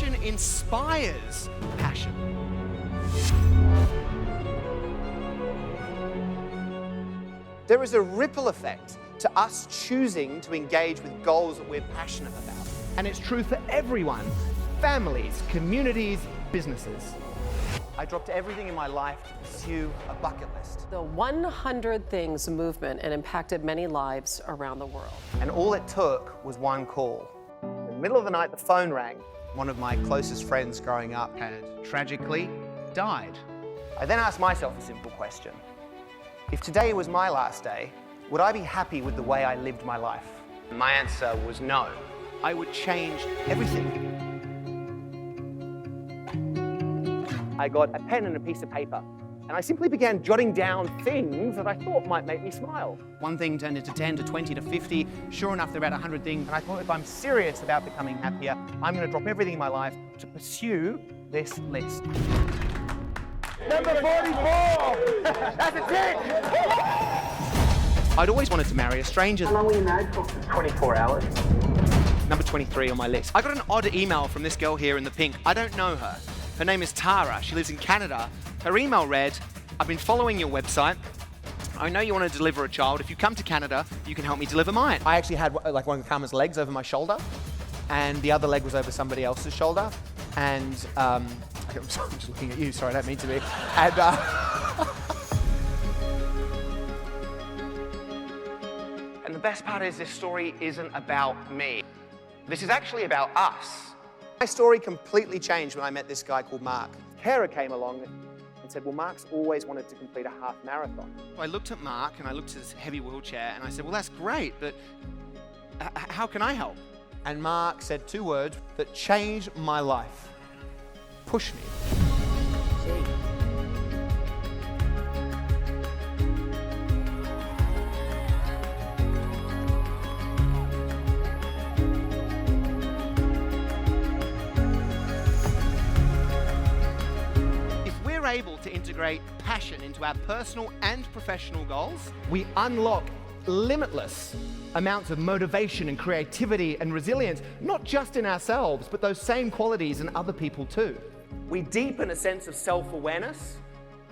passion inspires passion. There is a ripple effect to us choosing to engage with goals that we're passionate about. And it's true for everyone, families, communities, businesses. I dropped everything in my life to pursue a bucket list. The 100 Things movement and impacted many lives around the world. And all it took was one call. In the middle of the night, the phone rang. One of my closest friends growing up had tragically died. I then asked myself a simple question. If today was my last day, would I be happy with the way I lived my life? My answer was no. I would change everything. I got a pen and a piece of paper, and I simply began jotting down things that I thought might make me smile. One thing turned into 10 to 20 to 50. Sure enough, there are about 100 things. And I thought, if I'm serious about becoming happier, I'm going to drop everything in my life to pursue this list. Number 44! That's a 10! I'd always wanted to marry a stranger. How long were you married for? 24 hours. Number 23 on my list. I got an odd email from this girl here in the pink. I don't know her. Her name is Tara. She lives in Canada. Her email read, I've been following your website. I know you want to deliver a child. If you come to Canada, you can help me deliver mine. I actually had like one of Karma's legs over my shoulder, and the other leg was over somebody else's shoulder. And I'm just looking at you, sorry, I don't mean to be. And, and the best part is this story isn't about me. This is actually about us. My story completely changed when I met this guy called Mark. Kara came along and said, well, Mark's always wanted to complete a half marathon. I looked at Mark and I looked at his heavy wheelchair and I said, well, that's great, but how can I help? And Mark said 2 words that changed my life. Push me. Able to integrate passion into our personal and professional goals, we unlock limitless amounts of motivation and creativity and resilience, not just in ourselves, but those same qualities in other people too. We deepen a sense of self-awareness,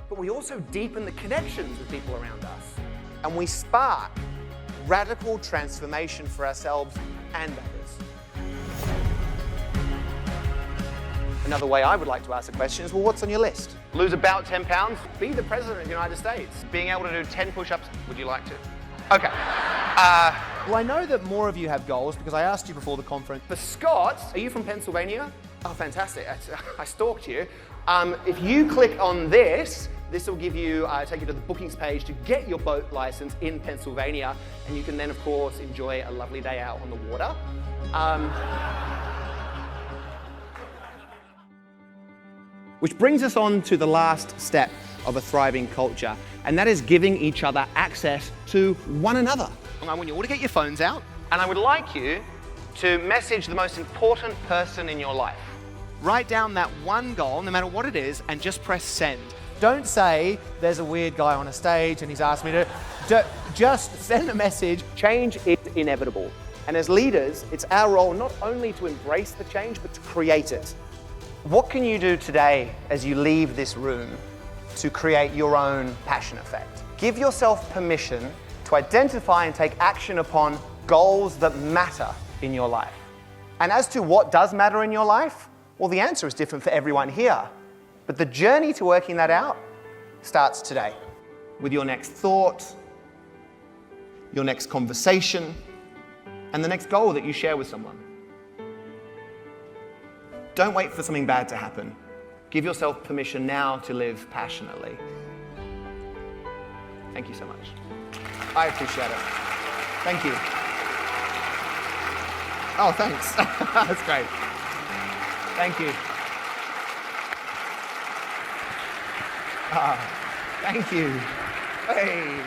but we also deepen the connections with people around us. And we spark radical transformation for ourselves and others. Another way I would like to ask the question is, well, what's on your list? Lose about 10 pounds? Be the President of the United States. Being able to do 10 push-ups? Would you like to? Okay. Well, I know that more of you have goals because I asked you before the conference. For Scott, are you from Pennsylvania? Oh, fantastic. I stalked you. If you click on this, this will give you, take you to the bookings page to get your boat license in Pennsylvania. And you can then, of course, enjoy a lovely day out on the water. Which brings us on to the last step of a thriving culture, and that is giving each other access to one another. I want you all to get your phones out. And I would like you to message the most important person in your life. Write down that one goal, no matter what it is, and just press send. Don't say, there's a weird guy on a stage and he's asked me to. Just send a message. Change is inevitable. And as leaders, it's our role not only to embrace the change, but to create it. What can you do today as you leave this room to create your own passion effect? Give yourself permission to identify and take action upon goals that matter in your life. And as to what does matter in your life, well, the answer is different for everyone here. But the journey to working that out starts today with your next thought, your next conversation, and the next goal that you share with someone. Don't wait for something bad to happen. Give yourself permission now to live passionately. Thank you so much. I appreciate it. Thank you. Oh, thanks. That's great. Thank you. Thank you. Hey.